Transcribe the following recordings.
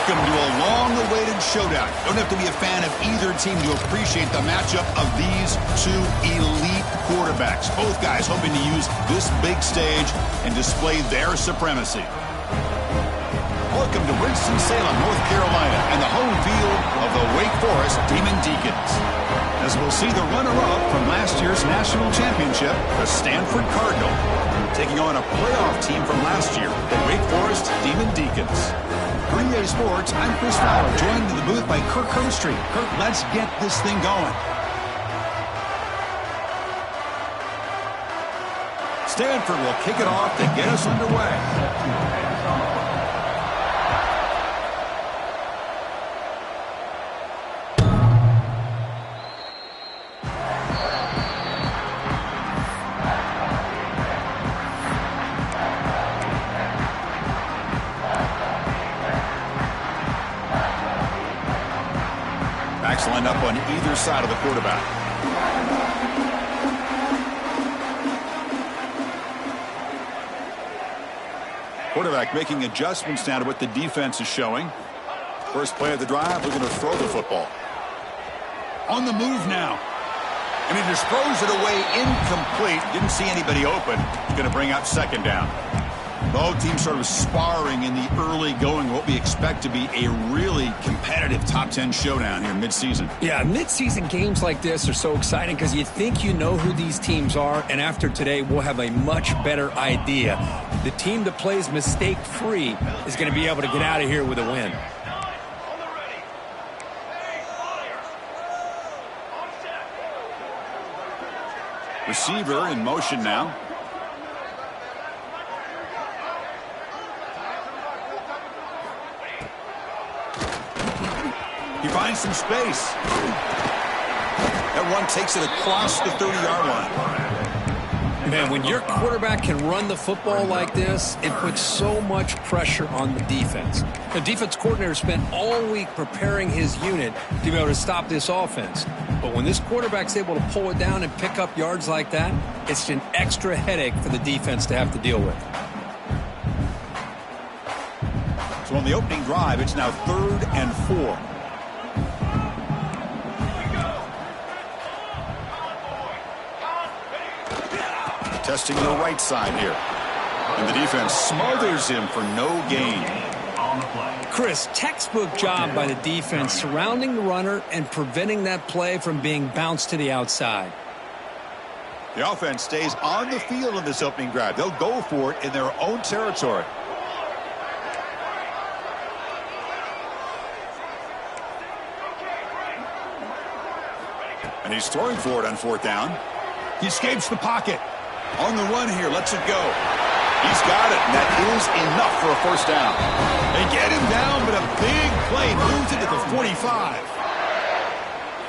Welcome to a long-awaited showdown. Don't have to be a fan of either team to appreciate the matchup of these two elite quarterbacks. Both guys hoping to use this big stage and display their supremacy. Welcome to Winston-Salem, North Carolina, and the home field of the Wake Forest Demon Deacons. As we'll see the runner-up from last year's national championship, the Stanford Cardinal, taking on a playoff team from last year, the Wake Forest Demon Deacons. For EA Sports, I'm Chris Fowler, joined in the booth by Kirk Herbstreit. Kirk, let's get this thing going. Stanford will kick it off to get us underway. Backs lined up on either side of the quarterback. Quarterback making adjustments now to what the defense is showing. First play of the drive, looking to throw the football. On the move now. And he just throws it away incomplete. Didn't see anybody open. He's going to bring out second down. Both teams sort of sparring in the early going, what we expect to be a really competitive top 10 showdown here mid-season. Yeah, mid-season games like this are so exciting because you think you know who these teams are, and after today we'll have a much better idea. The team that plays mistake-free is going to be able to get out of here with a win. Receiver in motion now. He finds some space. That one takes it across the 30-yard line. Man, when your quarterback can run the football like this, it puts so much pressure on the defense. The defense coordinator spent all week preparing his unit to be able to stop this offense. But when this quarterback's able to pull it down and pick up yards like that, it's an extra headache for the defense to have to deal with. So on the opening drive, it's now 3rd and 4. Testing the right side here. And the defense smothers him for no gain. Chris, textbook job by the defense surrounding the runner and preventing that play from being bounced to the outside. The offense stays on the field in this opening drive. They'll go for it in their own territory. And he's throwing for it on 4th down. He escapes the pocket. On the run here, lets it go. He's got it, and that is enough for a 1st down. They get him down, but a big play moves into the 45.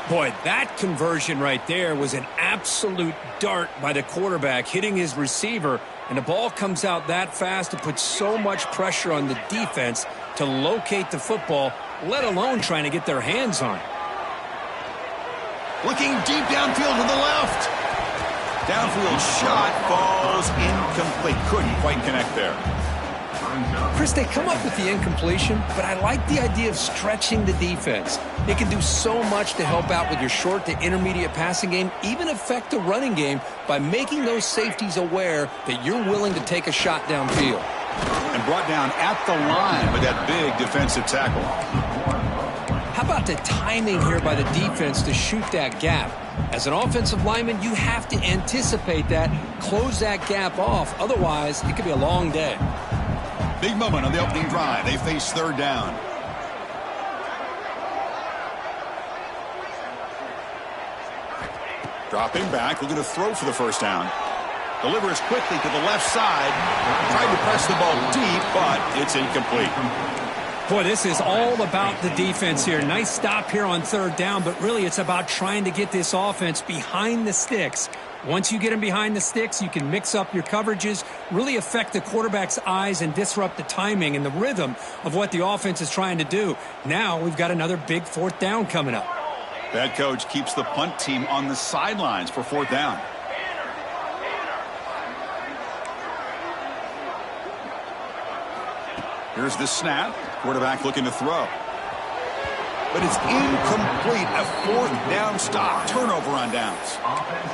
Boy, that conversion right there was an absolute dart by the quarterback, hitting his receiver, and the ball comes out that fast. It puts so much pressure on the defense to locate the football, let alone trying to get their hands on it. Looking deep downfield to the left. Downfield shot falls incomplete. Couldn't quite connect there. Chris, they come up with the incompletion, but I like the idea of stretching the defense. It can do so much to help out with your short to intermediate passing game, even affect the running game by making those safeties aware that you're willing to take a shot downfield. And brought down at the line with that big defensive tackle. How about the timing here by the defense to shoot that gap? As an offensive lineman, you have to anticipate that, close that gap off. Otherwise, it could be a long day. Big moment on the opening drive. They face 3rd down. Dropping back, looking to throw for the 1st down. Delivers quickly to the left side. Tried to press the ball deep, but it's incomplete. Boy, this is all about the defense here. Nice stop here on 3rd down, but really it's about trying to get this offense behind the sticks. Once you get them behind the sticks, you can mix up your coverages, really affect the quarterback's eyes and disrupt the timing and the rhythm of what the offense is trying to do. Now we've got another big 4th down coming up. That coach keeps the punt team on the sidelines for 4th down. Here's the snap. Quarterback looking to throw. But it's incomplete. A fourth down stop. Turnover on downs.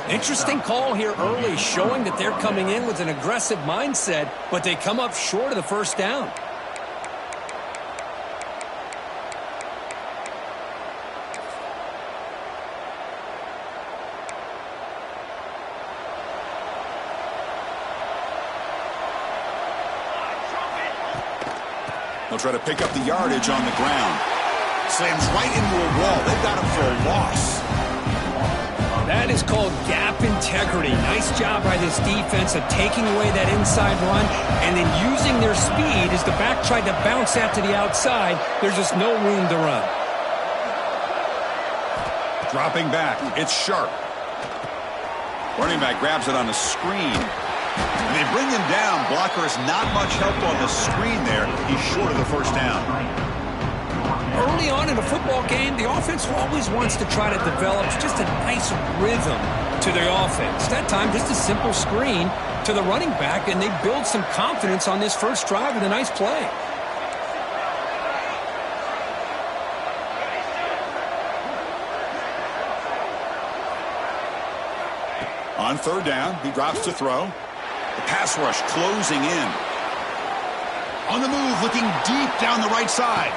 Interesting call here early, showing that they're coming in with an aggressive mindset, but they come up short of the first down. They'll try to pick up the yardage on the ground. Slams right into a wall. They've got him for a loss. That is called gap integrity. Nice job by this defense of taking away that inside run and then using their speed as the back tried to bounce that to the outside. There's just no room to run. Dropping back. It's Sharp. Running back grabs it on the screen. And they bring him down. Blocker has not much help on the screen there. He's short of the first down. Early on in a football game, the offense always wants to try to develop just a nice rhythm to their offense. That time, just a simple screen to the running back, and they build some confidence on this first drive with a nice play. On third down, he drops to throw. The pass rush closing in. On the move, looking deep down the right side.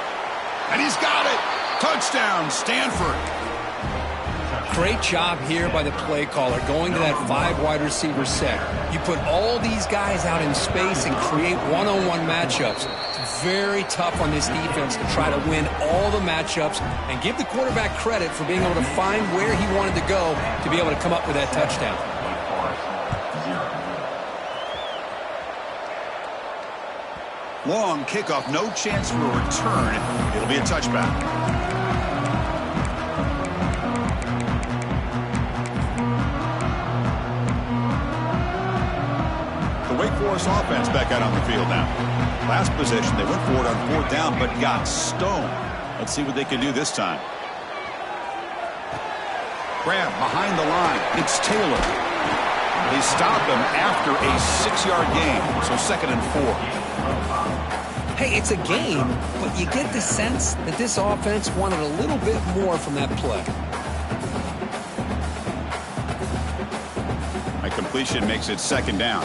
And he's got it. Touchdown, Stanford. Great job here by the play caller, going to that 5 wide receiver set. You put all these guys out in space and create one-on-one matchups. It's very tough on this defense to try to win all the matchups and give the quarterback credit for being able to find where he wanted to go to be able to come up with that touchdown. Long kickoff, no chance for a return. It'll be a touchback. The Wake Forest offense back out on the field now. Last possession, they went for it on fourth down, but got stoned. Let's see what they can do this time. Grab behind the line. It's Taylor. They stop him after a 6-yard gain, so 2nd and 4. Hey, it's a game, but you get the sense that this offense wanted a little bit more from that play. A completion makes it 2nd down.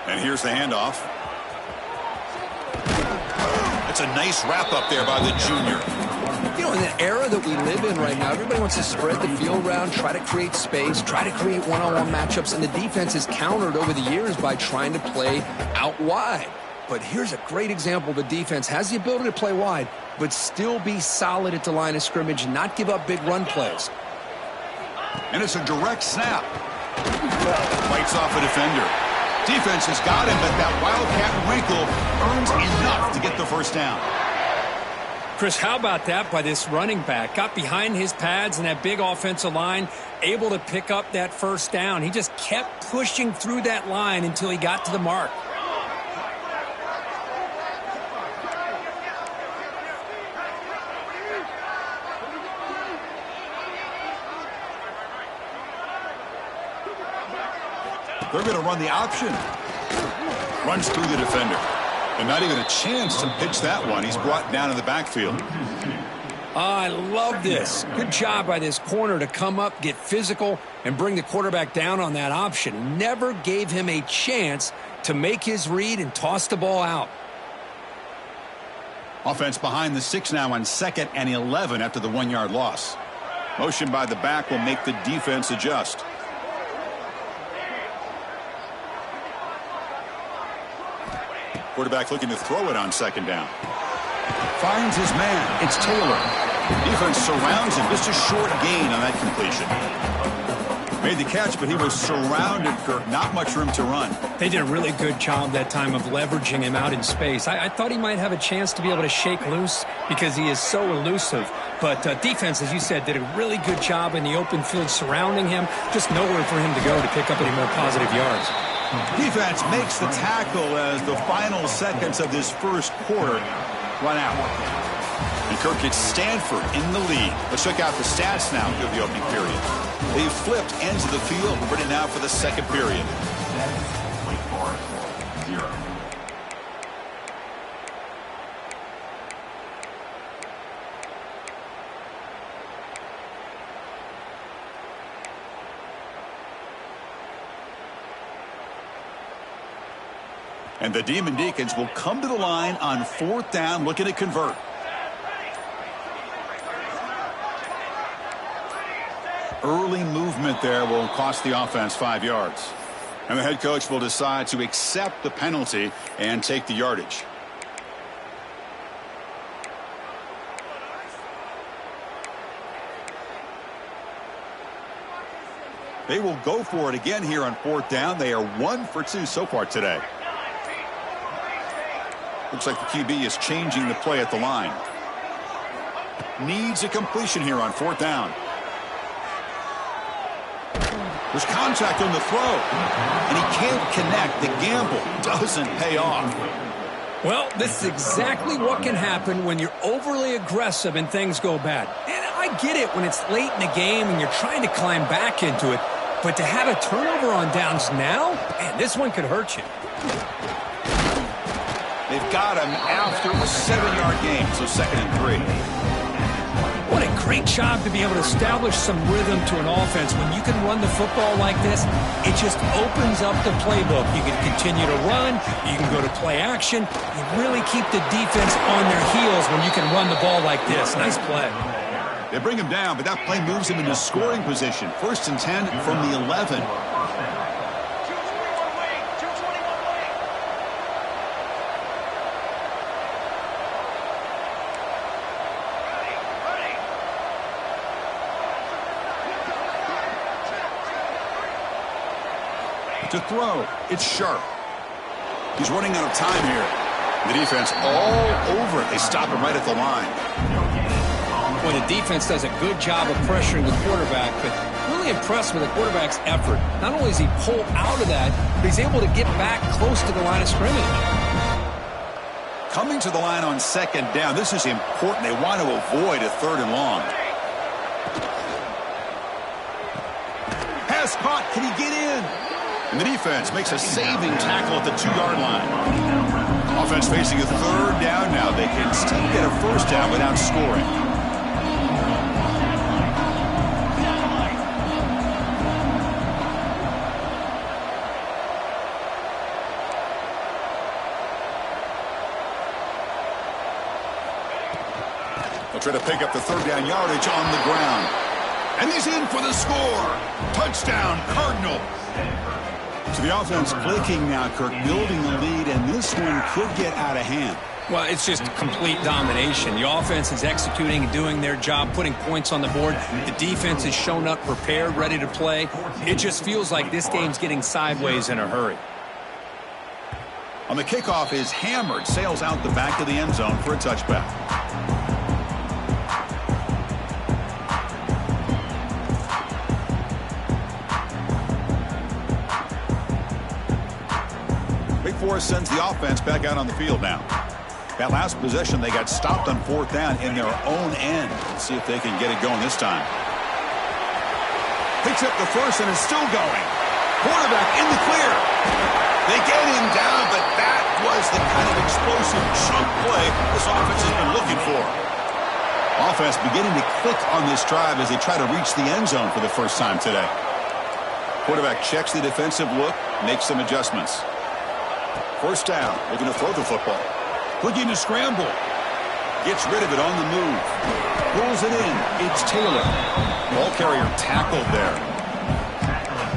And here's the handoff. It's a nice wrap up there by the junior. You know, in the era that we live in right now, everybody wants to spread the field around, try to create space, try to create one-on-one matchups, and the defense is countered over the years by trying to play out wide. But here's a great example. The defense has the ability to play wide, but still be solid at the line of scrimmage and not give up big run plays. And it's a direct snap. Fights off a defender. Defense has got him, but that wildcat wrinkle earns enough to get the first down. Chris, how about that by this running back? Got behind his pads and that big offensive line, able to pick up that first down. He just kept pushing through that line until he got to the mark. They're going to run the option. Runs through the defender. And not even a chance to pitch that one. He's brought down in the backfield. I love this. Good job by this corner to come up, get physical, and bring the quarterback down on that option. Never gave him a chance to make his read and toss the ball out. Offense behind the 6 now on 2nd and 11 after the 1-yard loss. Motion by the back will make the defense adjust. Quarterback looking to throw it on 2nd down. Finds his man. It's Taylor. Defense surrounds him. Just a short gain on that completion. Made the catch, but he was surrounded, Kirk. Not much room to run. They did a really good job that time of leveraging him out in space. I thought he might have a chance to be able to shake loose because he is so elusive. But defense, as you said, did a really good job in the open field surrounding him. Just nowhere for him to go to pick up any more positive yards. Defense makes the tackle as the final seconds of this first quarter run out. And Kirk, it's Stanford in the lead. Let's check out the stats now through the opening period. They've flipped ends of the field. We're ready now for the second period. Wake Forest, 0. And the Demon Deacons will come to the line on 4th down, looking to convert. Early movement there will cost the offense 5 yards. And the head coach will decide to accept the penalty and take the yardage. They will go for it again here on 4th down. They are 1 for 2 so far today. Looks like the QB is changing the play at the line. Needs a completion here on 4th down. There's contact on the throw, and he can't connect. The gamble doesn't pay off. Well, this is exactly what can happen when you're overly aggressive and things go bad. And I get it when it's late in the game and you're trying to climb back into it, but to have a turnover on downs now, man, this one could hurt you. They've got him after a 7-yard gain, so 2nd and 3. What a great job to be able to establish some rhythm to an offense. When you can run the football like this, it just opens up the playbook. You can continue to run. You can go to play action. You really keep the defense on their heels when you can run the ball like this. Nice play. They bring him down, but that play moves him into scoring position. 1st and 10 from the 11. To throw, it's Sharp. He's running out of time here. The defense all over it. They stop him right at the line. Well, the defense does a good job of pressuring the quarterback, but really impressed with the quarterback's effort. Not only does he pull out of that, but he's able to get back close to the line of scrimmage. Coming to the line on 2nd down, this is important. They want to avoid a 3rd and long. Pass caught. Can he get in? And the defense makes a saving tackle at the 2-yard line. Offense facing a 3rd down now. They can still get a 1st down without scoring. They'll try to pick up the 3rd down yardage on the ground. And he's in for the score. Touchdown, Cardinals. So the offense clicking now, Kirk, building the lead, and this one could get out of hand. Well, it's just complete domination. The offense is executing and doing their job, putting points on the board. The defense has shown up prepared, ready to play. It just feels like this game's getting sideways in a hurry. On the kickoff is hammered, sails out the back of the end zone for a touchback. Forest sends the offense back out on the field now. That last possession, they got stopped on 4th down in their own end. Let's see if they can get it going this time. Picks up the 1st and is still going. Quarterback in the clear. They get him down, but that was the kind of explosive chunk play this offense has been looking for. Offense beginning to click on this drive as they try to reach the end zone for the first time today. Quarterback checks the defensive look, makes some adjustments. 1st down, looking to throw the football. Looking to scramble. Gets rid of it on the move. Pulls it in. It's Taylor. Ball carrier tackled there.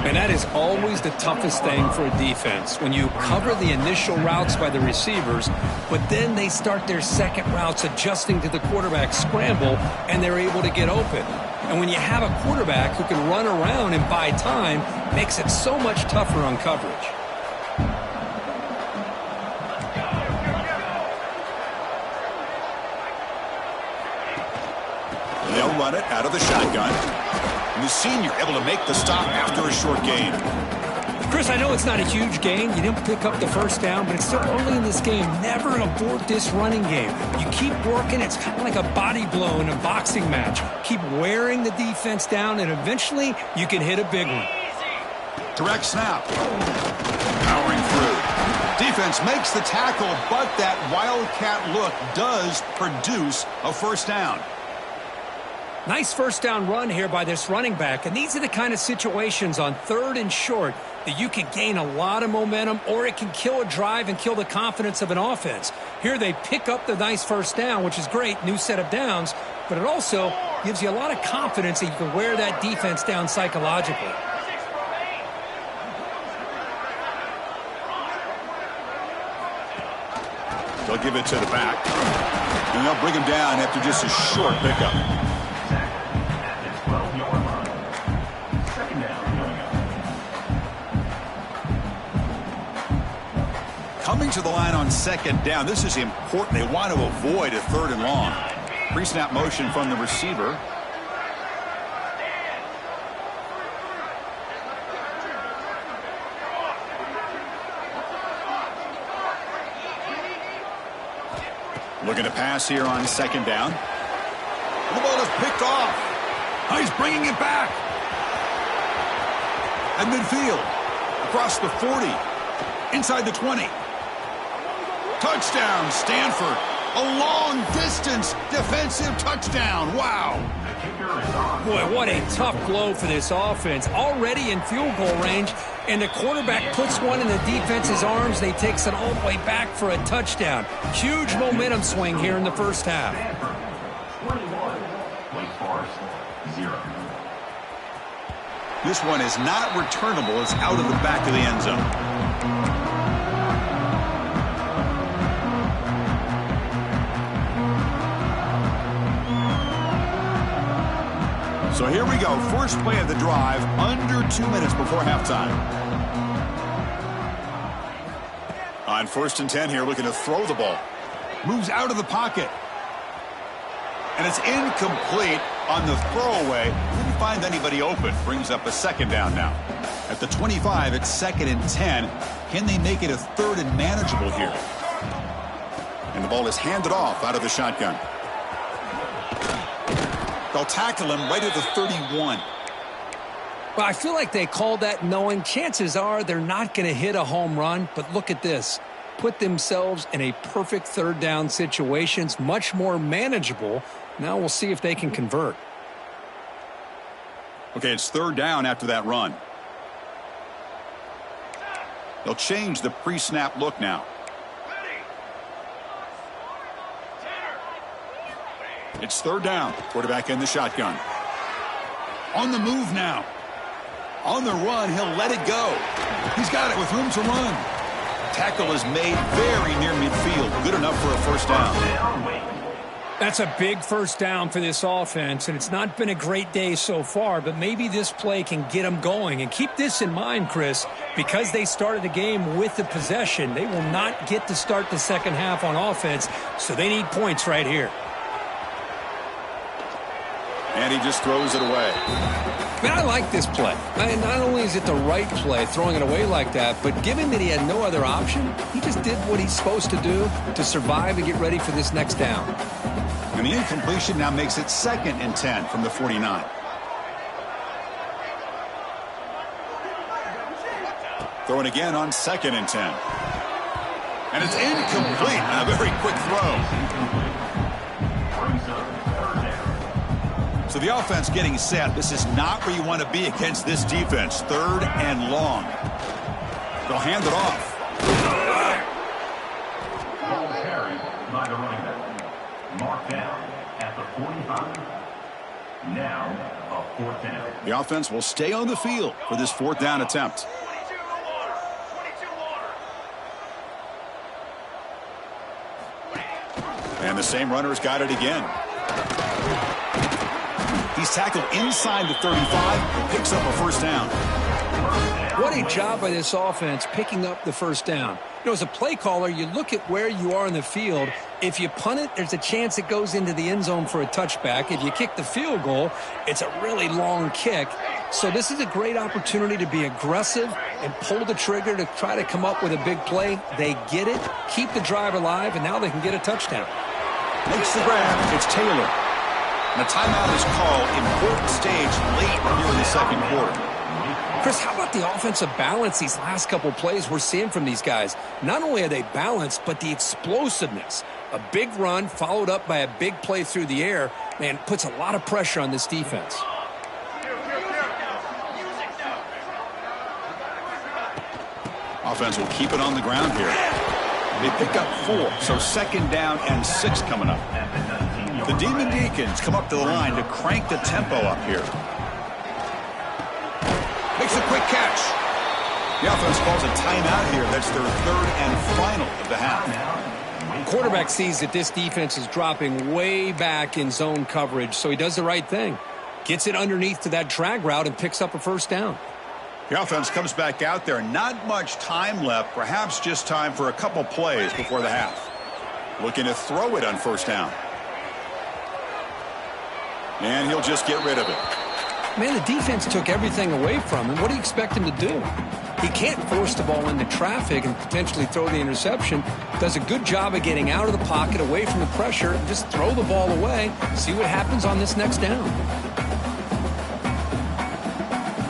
And that is always the toughest thing for a defense. When you cover the initial routes by the receivers, but then they start their second routes adjusting to the quarterback scramble, and they're able to get open. And when you have a quarterback who can run around and buy time, it makes it so much tougher on coverage. They'll run it out of the shotgun. And the senior able to make the stop after a short gain. Chris, I know it's not a huge gain. You didn't pick up the first down, but it's still early in this game. Never abort this running game. You keep working. It's kind of like a body blow in a boxing match. Keep wearing the defense down, and eventually you can hit a big one. Direct snap. Powering through. Defense makes the tackle, but that wildcat look does produce a first down. Nice first down run here by this running back, and these are the kind of situations on 3rd and short that you can gain a lot of momentum, or it can kill a drive and kill the confidence of an offense. Here they pick up the nice first down, which is great, new set of downs, but it also gives you a lot of confidence that you can wear that defense down psychologically. They'll give it to the back, and they'll bring him down after just a short pickup. Coming to the line on 2nd down. This is important. They want to avoid a 3rd and long. Pre-snap motion from the receiver. Looking to pass here on 2nd down. The ball is picked off. Oh, he's bringing it back. At midfield. Across the 40. Inside the 20. Touchdown, Stanford. A long-distance defensive touchdown. Wow. Boy, what a tough blow for this offense. Already in field goal range, and the quarterback puts one in the defense's arms. They takes it all the way back for a touchdown. Huge momentum swing here in the first half. 21, Wake Forest, 0. This one is not returnable. It's out of the back of the end zone. So here we go. First play of the drive, under 2 minutes before halftime. On 1st and 10 here, looking to throw the ball. Moves out of the pocket. And it's incomplete on the throwaway. Didn't find anybody open. Brings up a 2nd down now. At the 25, it's 2nd and 10. Can they make it a 3rd and manageable here? And the ball is handed off out of the shotgun. They'll tackle him right at the 31. Well, I feel like they called that knowing chances are they're not going to hit a home run, but look at this. Put themselves in a perfect 3rd down situations, much more manageable. Now we'll see if they can convert. Okay, it's 3rd down after that run. They'll change the pre-snap look now. It's 3rd down. Quarterback in the shotgun. On the move now. On the run, he'll let it go. He's got it with room to run. Tackle is made very near midfield. Good enough for a first down. That's a big first down for this offense, and it's not been a great day so far, but maybe this play can get them going. And keep this in mind, Chris, because they started the game with the possession, they will not get to start the second half on offense, so they need points right here. And he just throws it away. Man, I like this play. Not only is it the right play, throwing it away like that, but given that he had no other option, he just did what he's supposed to do to survive and get ready for this next down. And the incompletion now makes it 2nd and 10 from the 49. Throwing again on 2nd and 10. And it's incomplete. A very quick throw. So the offense getting set. This is not where you want to be against this defense. 3rd and long. They'll hand it off. Ball carried by the running back. Marked down at the 45. Now a 4th down. The offense will stay on the field for this 4th down attempt. And the same runner's got it again. He's tackled inside the 35, picks up a first down. What a job by this offense picking up the first down. know, as a play caller, you look at where you are in the field. If you punt it, there's a chance it goes into the end zone for a touchback. If you kick the field goal, it's a really long kick. So this is a great opportunity to be aggressive and pull the trigger to try to come up with a big play. They get it, keep the drive alive, and now they can get a touchdown. Makes the grab. It's Taylor. And a timeout is called. Important stage late here in the second quarter. Chris, how about the offensive balance these last couple plays we're seeing from these guys? Not only are they balanced, but the explosiveness. A big run followed up by a big play through the air, man, puts a lot of pressure on this defense. Offense will keep it on the ground here. They pick up 4, so second down and 6 coming up. The Demon Deacons come up to the line to crank the tempo up here. Makes a quick catch. The offense calls a timeout here. That's their third and final of the half. Quarterback sees that this defense is dropping way back in zone coverage, so he does the right thing. Gets it underneath to that drag route and picks up a first down. The offense comes back out there. Not much time left. Perhaps just time for a couple plays before the half. Looking to throw it on first down. And he'll just get rid of it. Man, the defense took everything away from him. What do you expect him to do? He can't force the ball into traffic and potentially throw the interception. Does a good job of getting out of the pocket, away from the pressure, and just throw the ball away. See what happens on this next down.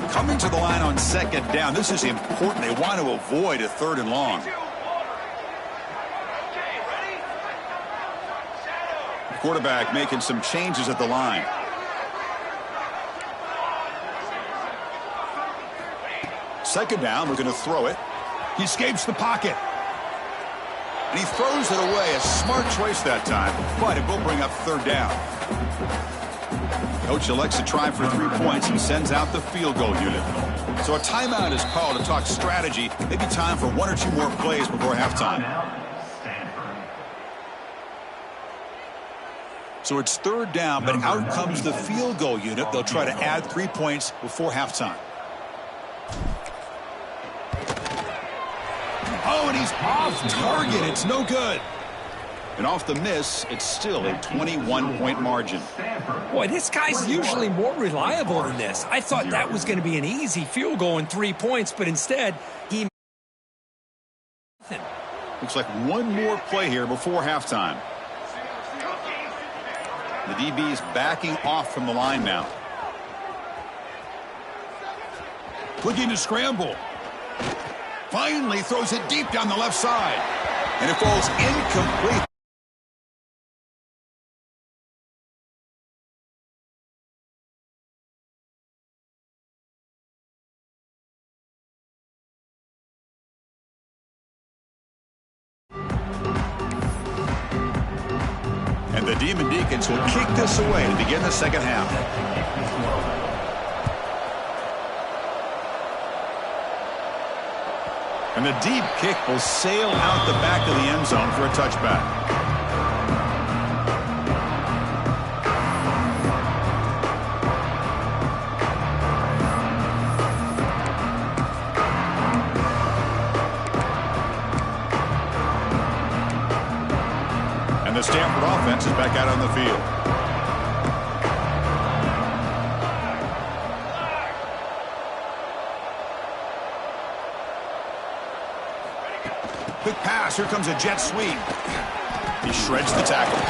Coming to the line on second down. This is important. They want to avoid a third and long. Quarterback making some changes at the line. Second down, we're going to throw it. He escapes the pocket. And he throws it away. A smart choice that time, but it will bring up third down. Coach elects to try for 3 points and sends out the field goal unit. So a timeout is called to talk strategy. Maybe time for 1 or 2 more plays before halftime. So it's third down, but out comes the field goal unit. They'll try to add 3 points before halftime. Oh, and he's off target. It's no good. And off the miss, it's still a 21-point margin. Boy, this guy's usually more reliable than this. I thought that was going to be an easy field goal and 3 points, but instead, he... Looks like 1 more play here before halftime. The DB is backing off from the line now. Looking to scramble. Finally throws it deep down the left side. And it falls incomplete. And the Demon Deacons will kick this away to begin the second half. And the deep kick will sail out the back of the end zone for a touchback. And the Stanford offense is back out on the field. Quick pass. Here comes a jet sweep. He shreds the tackle.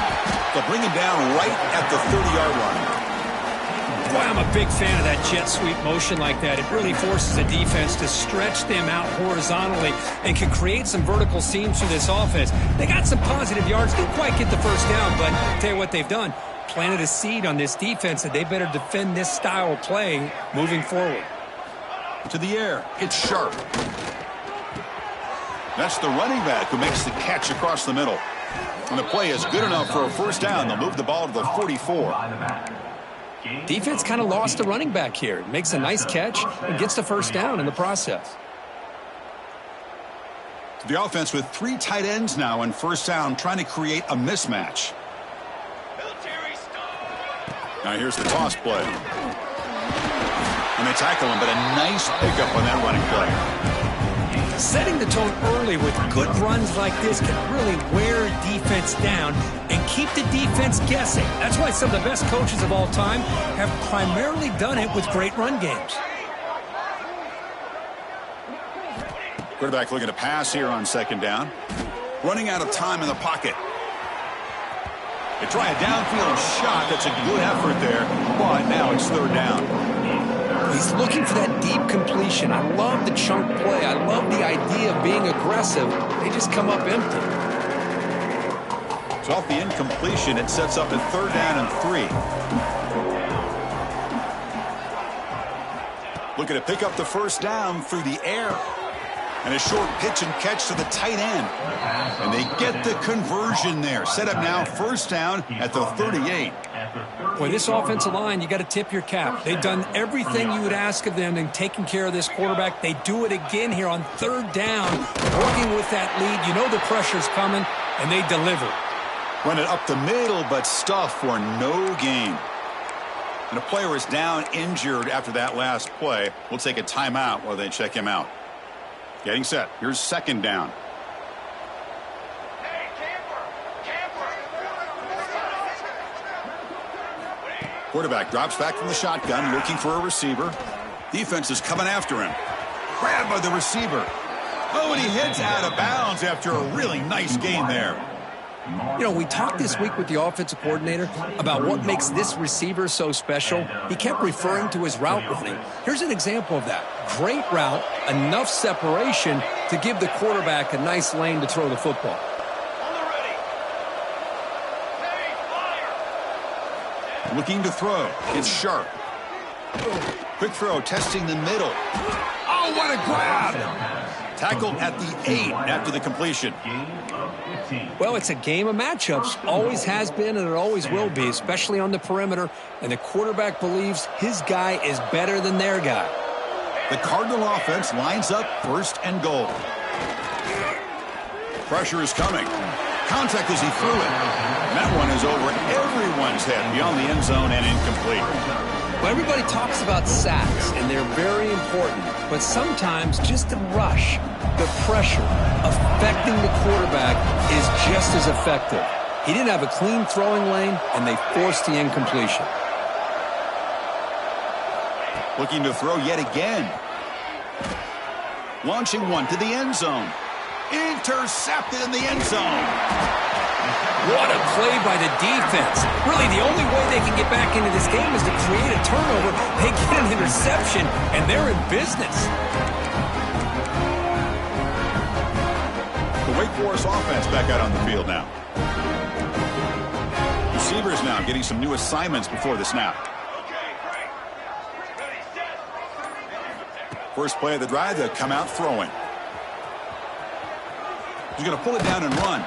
They'll bring him down right at the 30-yard line. Boy, I'm a big fan of that jet sweep motion like that. It really forces the defense to stretch them out horizontally and can create some vertical seams through this offense. They got some positive yards. Didn't quite get the first down, but I'll tell you what they've done. Planted a seed on this defense that they better defend this style of play moving forward. To the air. It's sharp. That's the running back who makes the catch across the middle. And the play is good enough for a first down. They'll move the ball to the 44. Defense kind of lost a running back here. Makes a nice catch and gets the first down in the process. The offense with 3 tight ends now in first down, trying to create a mismatch. Now here's the toss play. And they tackle him, but a nice pickup on that running play. Setting the tone early with good runs like this can really wear a defense down and keep the defense guessing. That's why some of the best coaches of all time have primarily done it with great run games. Quarterback looking to pass here on second down. Running out of time in the pocket. They try a downfield shot. That's a good effort there, but now it's third down. He's looking for that deep completion. I love the chunk play. I love the idea of being aggressive. They just come up empty. So off the incompletion, it sets up a third down and 3. Looking to pick up the first down through the air. And a short pitch and catch to the tight end. And they get the conversion there. Set up now, first down at the 38. Boy, this offensive line, you got to tip your cap. They've done everything you would ask of them in taking care of this quarterback. They do it again here on third down, working with that lead. You know the pressure's coming, and they deliver. Run it up the middle, but stuff for no gain. And a player is down injured after that last play. We'll take a timeout while they check him out. Getting set. Here's second down. Quarterback drops back from the shotgun, looking for a receiver. Defense is coming after him. Grabbed by the receiver. Oh, and he hits out of bounds after a really nice gain there. You know, we talked this week with the offensive coordinator about what makes this receiver so special. He kept referring to his route running. Here's an example of that. Great route, enough separation to give the quarterback a nice lane to throw the football. Looking to throw. It's sharp. Quick throw, testing the middle. Oh, what a grab! Tackled at the 8 after the completion. Well, it's a game of matchups. Always has been and it always will be, especially on the perimeter. And the quarterback believes his guy is better than their guy. The Cardinal offense lines up first and goal. Pressure is coming. Contact as he threw it. And that one is over everyone's head beyond the end zone and incomplete. Well, everybody talks about sacks, and they're very important. But sometimes just the rush, the pressure, affecting the quarterback is just as effective. He didn't have a clean throwing lane, and they forced the incompletion. Looking to throw yet again. Launching one to the end zone. Intercepted in the end zone. What a play by the defense. Really, the only way they can get back into this game is to create a turnover. They get an interception, and they're in business. The Wake Forest offense back out on the field now. Receivers now getting some new assignments before the snap. First play of the drive, they'll come out throwing. He's going to pull it down and run.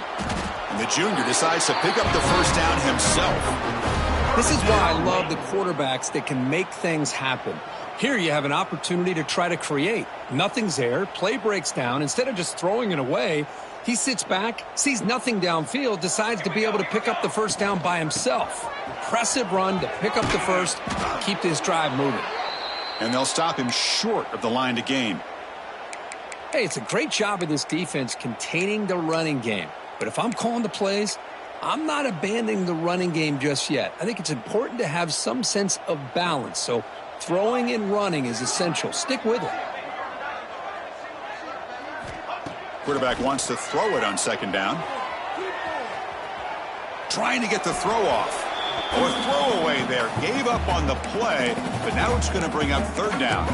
And the junior decides to pick up the first down himself. This is why I love the quarterbacks that can make things happen. Here you have an opportunity to try to create. Nothing's there. Play breaks down. Instead of just throwing it away, he sits back, sees nothing downfield, decides to be able to pick up the first down by himself. Impressive run to pick up the first, keep this drive moving. And they'll stop him short of the line to gain. Hey, it's a great job of this defense containing the running game. But if I'm calling the plays, I'm not abandoning the running game just yet. I think it's important to have some sense of balance. So throwing and running is essential. Stick with it. Quarterback wants to throw it on second down. Trying to get the throw off. Oh, a throwaway there. Gave up on the play, but now it's going to bring up third down.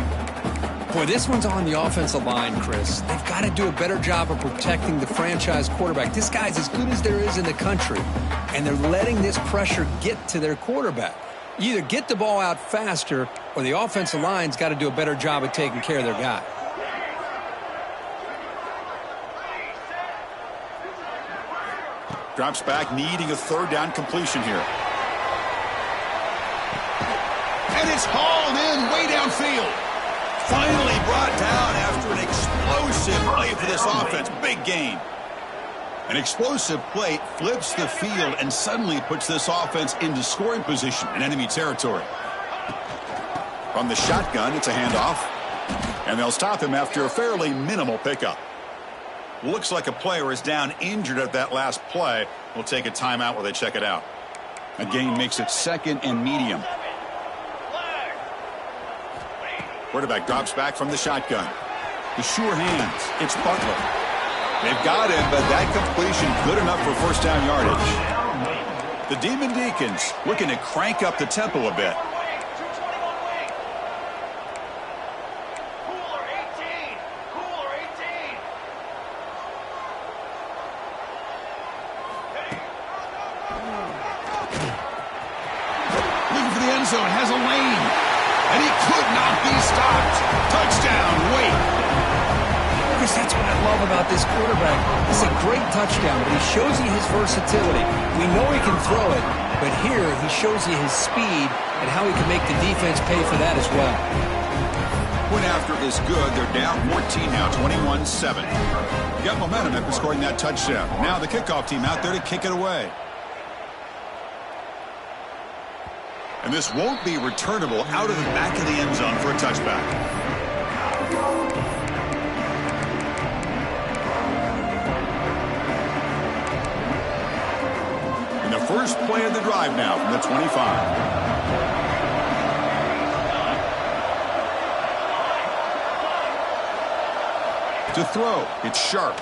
Boy, this one's on the offensive line, Chris. They've got to do a better job of protecting the franchise quarterback. This guy's as good as there is in the country, and they're letting this pressure get to their quarterback. You either get the ball out faster, or the offensive line's got to do a better job of taking care of their guy. Drops back, needing a third down completion here. And it's hauled in way downfield. Finally brought down after an explosive play for this offense. Big gain. An explosive play flips the field and suddenly puts this offense into scoring position in enemy territory. From the shotgun, it's a handoff. And they'll stop him after a fairly minimal pickup. Looks like a player is down injured at that last play. We'll take a timeout while they check it out. A gain makes it 2nd and medium. Quarterback drops back from the shotgun. The sure hands. It's Butler. They've got him, but that completion good enough for first down yardage. The Demon Deacons looking to crank up the tempo a bit. Looking for the end zone, has a lane, and he could not be stopped. Touchdown, Wake. Chris, that's what I love about this quarterback. It's a great touchdown, but he shows you his versatility. We know he can throw it, but here he shows you his speed and how he can make the defense pay for that as well. Point after is good. They're down 14 now, 21-7. Got momentum after scoring that touchdown. Now the kickoff team out there to kick it away. And this won't be returnable out of the back of the end zone for a touchback. And the first play of the drive now from the 25. To throw, it's Sharp.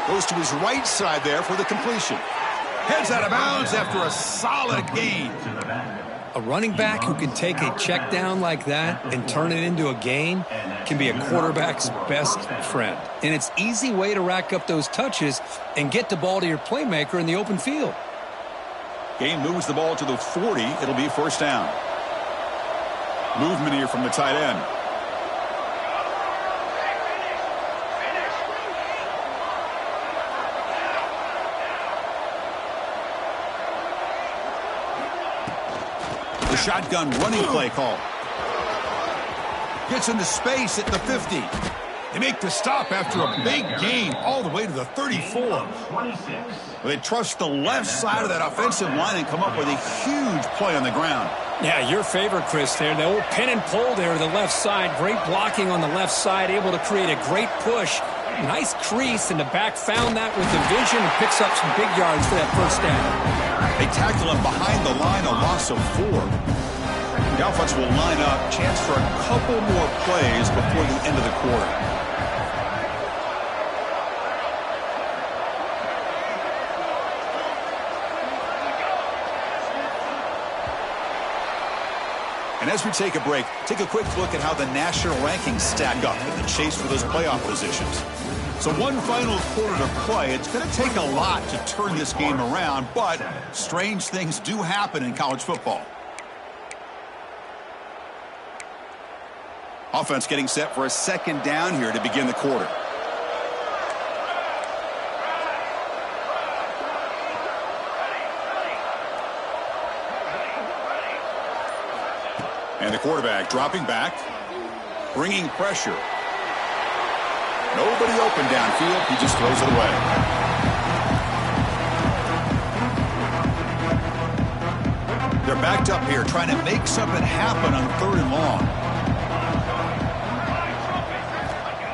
Goes to his right side there for the completion. Heads out of bounds after a solid gain. A running back who can take a check down like that and turn it into a gain can be a quarterback's best friend. And it's an easy way to rack up those touches and get the ball to your playmaker in the open field. Gain moves the ball to the 40. It'll be first down. Movement here from the tight end. The shotgun running play call. Gets into space at the 50. They make the stop after a big gain all the way to the 34. They trust the left side of that offensive line and come up with a huge play on the ground. Yeah, your favorite, Chris, there. The old pin and pull there to the left side. Great blocking on the left side, able to create a great push. Nice crease, and the back found that with the vision and picks up some big yards for that first down. They tackle him behind the line, a loss of 4. The offense will line up, chance for a couple more plays before the end of the quarter. And as we take a break, take a quick look at how the national rankings stack up in the chase for those playoff positions. So one final quarter to play. It's going to take a lot to turn this game around, but strange things do happen in college football. Offense getting set for a second down here to begin the quarter. And the quarterback dropping back, bringing pressure. Nobody open downfield. He just throws it away. They're backed up here trying to make something happen on 3rd and long.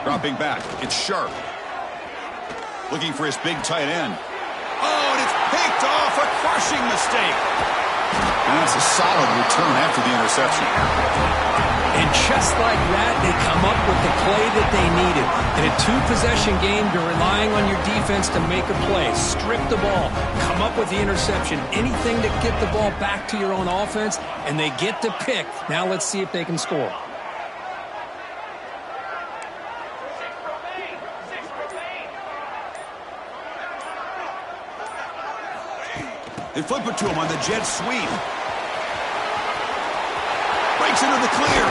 Dropping back. It's Sharp. Looking for his big tight end. Oh, and it's picked off. A crushing mistake. And that's a solid return after the interception. And just like that, they come up with the play that they needed. In a 2-possession game, you're relying on your defense to make a play. Strip the ball. Come up with the interception. Anything to get the ball back to your own offense, and they get the pick. Now let's see if they can score. They flip it to him on the jet sweep. Breaks into the clear.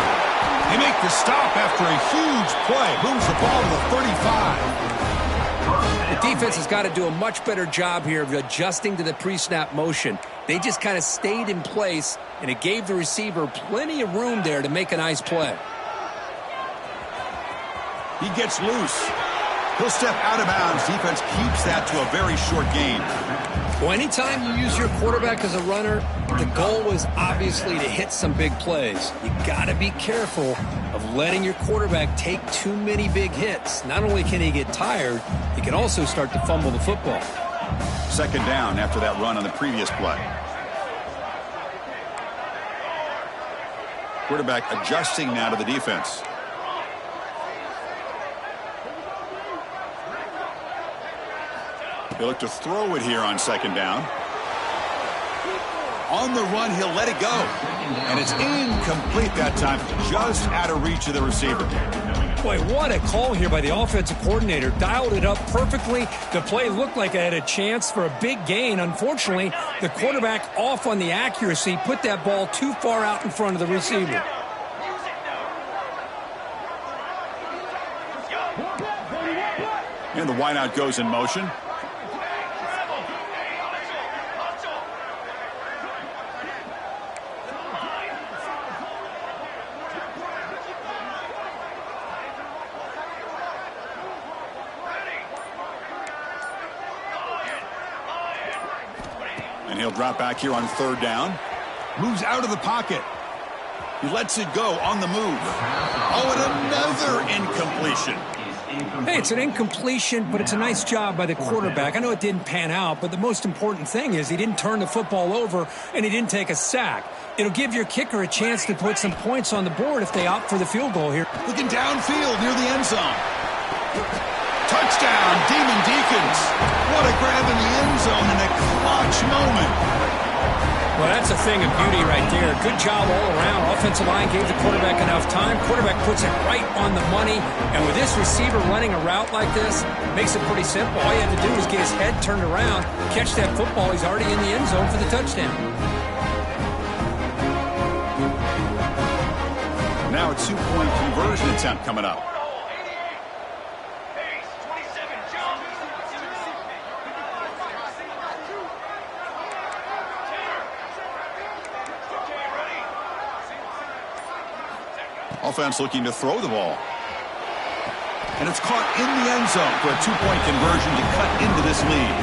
They make the stop after a huge play. Moves the ball to the 35. The defense has got to do a much better job here of adjusting to the pre-snap motion. They just kind of stayed in place, and it gave the receiver plenty of room there to make a nice play. He gets loose. He'll step out of bounds. Defense keeps that to a very short gain. Well, anytime you use your quarterback as a runner, the goal is obviously to hit some big plays. You got to be careful of letting your quarterback take too many big hits. Not only can he get tired, he can also start to fumble the football. Second down after that run on the previous play. Quarterback adjusting now to the defense. He'll look to throw it here on second down. On the run, he'll let it go. And it's incomplete that time, just out of reach of the receiver. Boy, what a call here by the offensive coordinator. Dialed it up perfectly. The play looked like it had a chance for a big gain. Unfortunately, the quarterback off on the accuracy, put that ball too far out in front of the receiver. And the wideout goes in motion. And he'll drop back here on third down. Moves out of the pocket. He lets it go on the move. Oh, and another incompletion. Hey, it's an incompletion, but it's a nice job by the quarterback. I know it didn't pan out, but the most important thing is he didn't turn the football over and he didn't take a sack. It'll give your kicker a chance to put some points on the board if they opt for the field goal here. Looking downfield near the end zone. Touchdown, Demon Deacons. What a grab in the end zone in a clutch moment. Well, that's a thing of beauty right there. Good job all around. Offensive line gave the quarterback enough time. Quarterback puts it right on the money. And with this receiver running a route like this, makes it pretty simple. All you have to do is get his head turned around, catch that football. He's already in the end zone for the touchdown. Now a two-point conversion attempt coming up. Offense looking to throw the ball. And it's caught in the end zone for a two-point conversion to cut into this lead.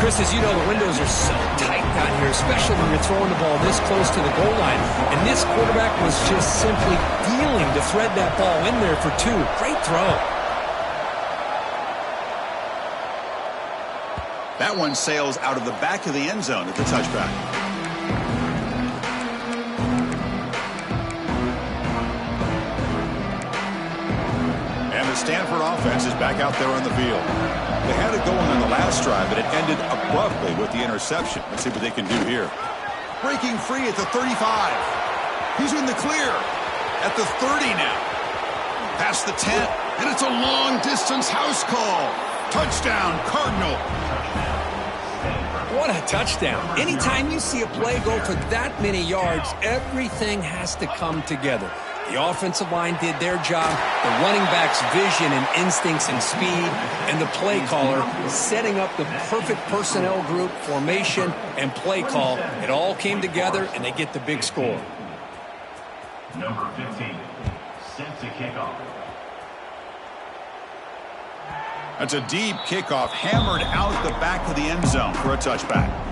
Chris, as you know, the windows are so tight down here, especially when you're throwing the ball this close to the goal line. And this quarterback was just simply dealing to thread that ball in there for two. Great throw. That one sails out of the back of the end zone at the touchback. Stanford offense is back out there on the field. They had it going on the last drive, but it ended abruptly with the interception. Let's see what they can do here. Breaking free at the 35. He's in the clear at the 30 now. Past the 10, and it's a long-distance house call. Touchdown, Cardinal. What a touchdown. Anytime you see a play go for that many yards, everything has to come together. The offensive line did their job, the running back's vision and instincts and speed, and the play caller setting up the perfect personnel group, formation, and play call. It all came together, and they get the big score. Number 15, set to kickoff. That's a deep kickoff, hammered out the back of the end zone for a touchback.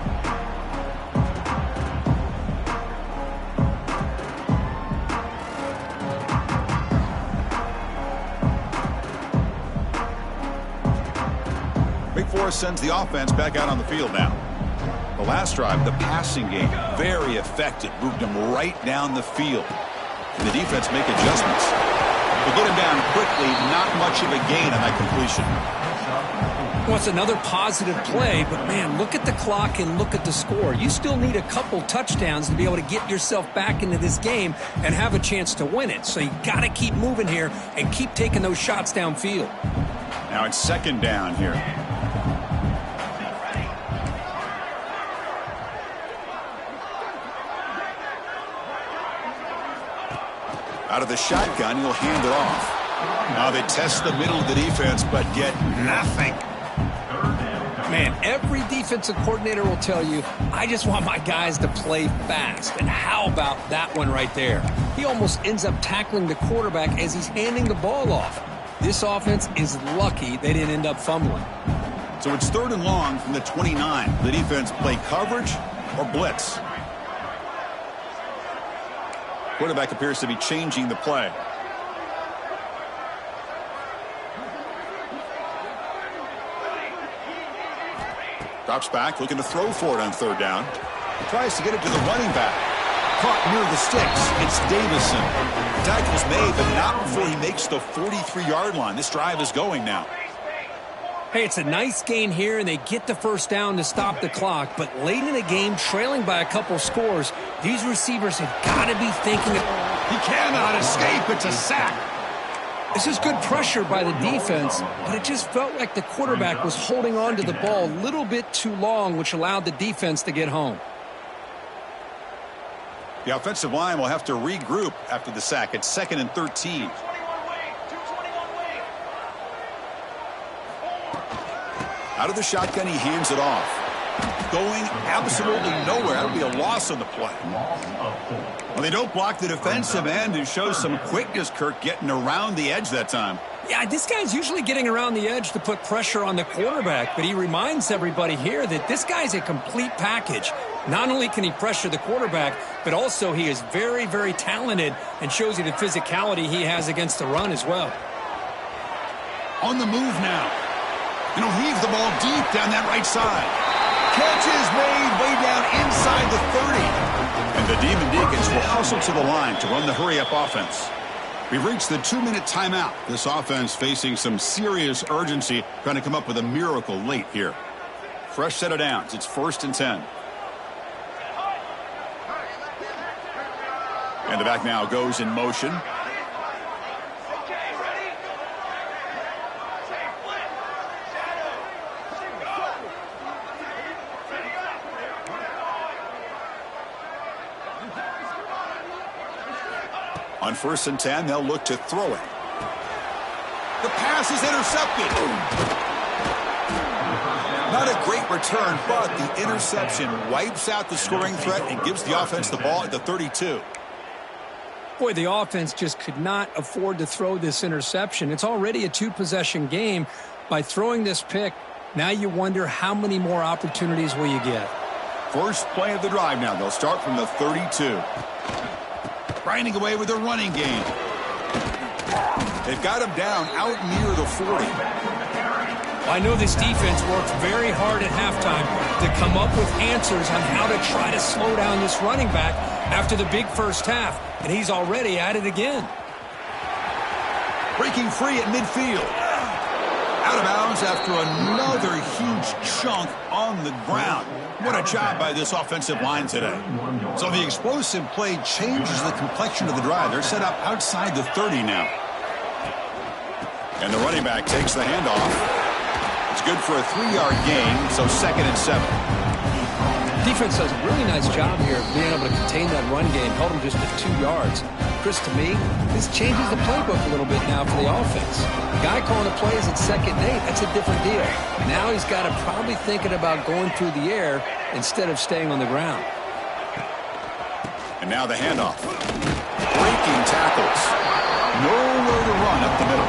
Sends the offense back out on the field now. The last drive, the passing game, very effective. Moved him right down the field. And the defense make adjustments. They get him down quickly, not much of a gain on that completion. Well, it's another positive play, but man, look at the clock and look at the score. You still need a couple touchdowns to be able to get yourself back into this game and have a chance to win it. So you got to keep moving here and keep taking those shots downfield. Now it's second down here. Out of the shotgun, he'll hand it off. Now they test the middle of the defense, but get nothing. Man, every defensive coordinator will tell you, I just want my guys to play fast. And how about that one right there? He almost ends up tackling the quarterback as he's handing the ball off. This offense is lucky they didn't end up fumbling. It's So it's 3rd and long from the 29. The defense play coverage or blitz. Quarterback appears to be changing the play. Drops back, looking to throw for it on 3rd down. Tries to get it to the running back. Caught near the sticks. It's Davison. Tackle's made, but not before he makes the 43-yard line. This drive is going now. Hey, it's a nice gain here, and they get the 1st down to stop the clock. But late in the game, trailing by a couple scores, these receivers have got to be thinking of... He cannot escape. It's a sack. This is good pressure by the defense, but it just felt like the quarterback was holding on to the ball a little bit too long, which allowed the defense to get home. The offensive line will have to regroup after the sack. It's 2nd and 13. Out of the shotgun, he hands it off. Going absolutely nowhere. That'll be a loss on the play. Well, they don't block the defensive end and show some quickness, Kirk, getting around the edge that time. Yeah, this guy's usually getting around the edge to put pressure on the quarterback, but he reminds everybody here that this guy's a complete package. Not only can he pressure the quarterback, but also he is very, very talented and shows you the physicality he has against the run as well. On the move now. And he'll heave the ball deep down that right side. Catch is made way down inside the 30. And the Demon Deacons will hustle to the line to run the hurry-up offense. We've reached the 2-minute timeout. This offense facing some serious urgency, trying to come up with a miracle late here. Fresh set of downs. It's 1st and 10. And the back now goes in motion. On 1st and 10, they'll look to throw it. The pass is intercepted. Not a great return, but the interception wipes out the scoring threat and gives the offense the ball at the 32. Boy, the offense just could not afford to throw this interception. It's already a 2-possession game. By throwing this pick, now you wonder how many more opportunities will you get. First play of the drive now. They'll start from the 32. Grinding away with their running game. They've got him down out near the 40. I know this defense worked very hard at halftime to come up with answers on how to try to slow down this running back after the big first half, and he's already at it again. Breaking free at midfield. Out of bounds after another huge chunk on the ground. What a job by this offensive line today. So the explosive play changes the complexion of the drive. They're set up outside the 30 now. And the running back takes the handoff. It's good for a 3-yard gain, so 2nd and 7. Defense does a really nice job here of being able to contain that run game. Held him just at 2 yards. Chris, to me, this changes the playbook a little bit now for the offense. The guy calling the plays at 2nd and 8, that's a different deal. Now he's got to probably thinking about going through the air instead of staying on the ground. And now the handoff. Breaking tackles. Nowhere to run up the middle.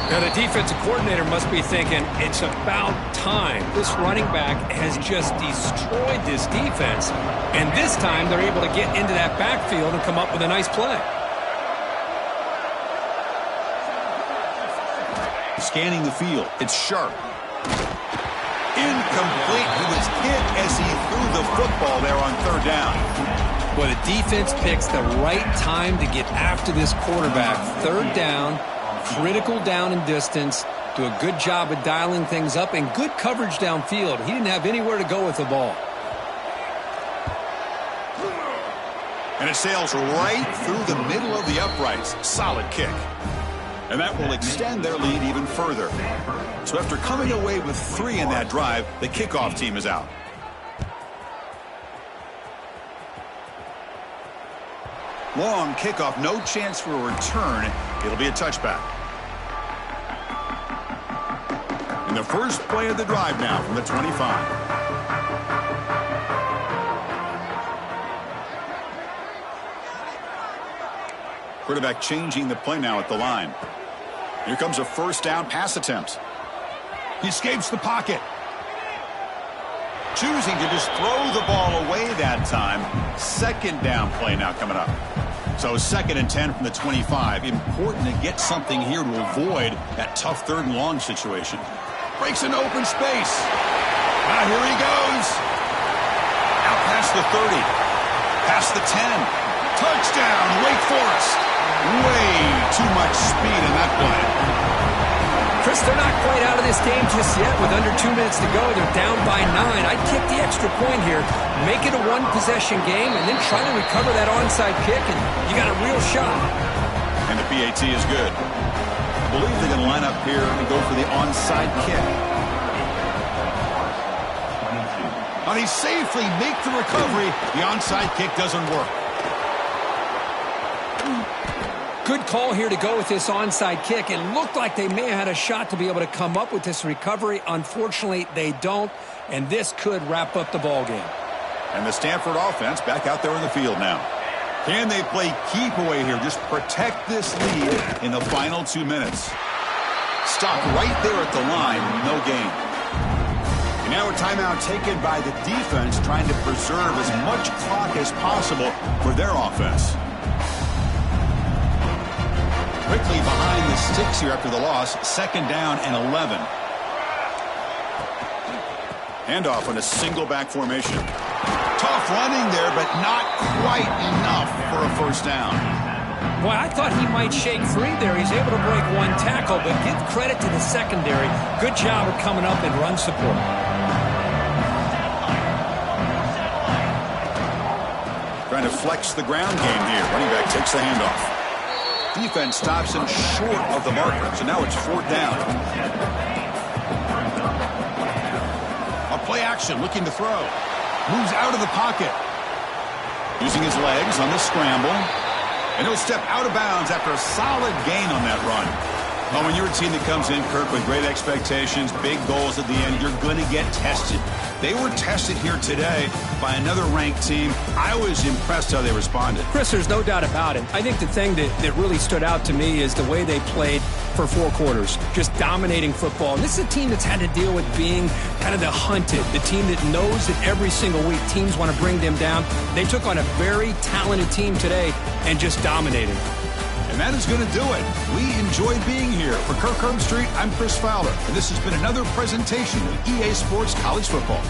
Now, the defensive coordinator must be thinking, it's about time. This running back has just destroyed this defense, and this time they're able to get into that backfield and come up with a nice play. Scanning the field. It's sharp. Incomplete. He was hit as he threw the football there on 3rd down. Well, the defense picks the right time to get after this quarterback. 3rd down. Critical down and distance. Do a good job of dialing things up and good coverage downfield. He didn't have anywhere to go with the ball. And it sails right through the middle of the uprights. Solid kick. And that will extend their lead even further. So after coming away with 3 in that drive, the kickoff team is out. Long kickoff, no chance for a return. It'll be a touchback. And the first play of the drive now from the 25. Quarterback changing the play now at the line. Here comes a 1st down pass attempt. He escapes the pocket. Choosing to just throw the ball away that time. Second down play now coming up. So 2nd and 10 from the 25. Important to get something here to avoid that tough 3rd and long situation. Breaks an open space. Now here he goes. Out past the 30. Past the 10. Touchdown, Wake Forest. Way too much speed in that play. Chris, they're not quite out of this game just yet. With under 2 minutes to go, they're down by 9. I'd kick the extra point here, make it a one-possession game, and then try to recover that onside kick, and you got a real shot. And the PAT is good. I believe they're going to line up here and go for the onside kick. Now they safely make the recovery. The onside kick doesn't work. Good call here to go with this onside kick. It looked like they may have had a shot to be able to come up with this recovery. Unfortunately, they don't, and this could wrap up the ball game. And the Stanford offense back out there in the field now. Can they play keep away here? Just protect this lead in the final 2 minutes. Stop right there at the line. No gain. And now a timeout taken by the defense, trying to preserve as much clock as possible for their offense. Quickly behind the sticks here after the loss. 2nd down and 11. Handoff on a single back formation. Tough running there, but not quite enough for a 1st down. Boy, I thought he might shake free there. He's able to break 1 tackle, but give credit to the secondary. Good job of coming up in run support. Trying to flex the ground game here. Running back takes the handoff. Defense stops him short of the marker, so now it's 4th down. A play action, looking to throw. Moves out of the pocket. Using his legs on the scramble. And he'll step out of bounds after a solid gain on that run. Well, when you're a team that comes in, Kirk, with great expectations, big goals at the end, you're going to get tested. They were tested here today by another ranked team. I was impressed how they responded. Chris, there's no doubt about it. I think the thing that really stood out to me is the way they played for 4 quarters, just dominating football. And this is a team that's had to deal with being kind of the hunted, the team that knows that every single week teams want to bring them down. They took on a very talented team today and just dominated. And that is going to do it. We enjoyed being here. For Kirk Herbstreit, I'm Chris Fowler, and this has been another presentation of EA Sports College Football.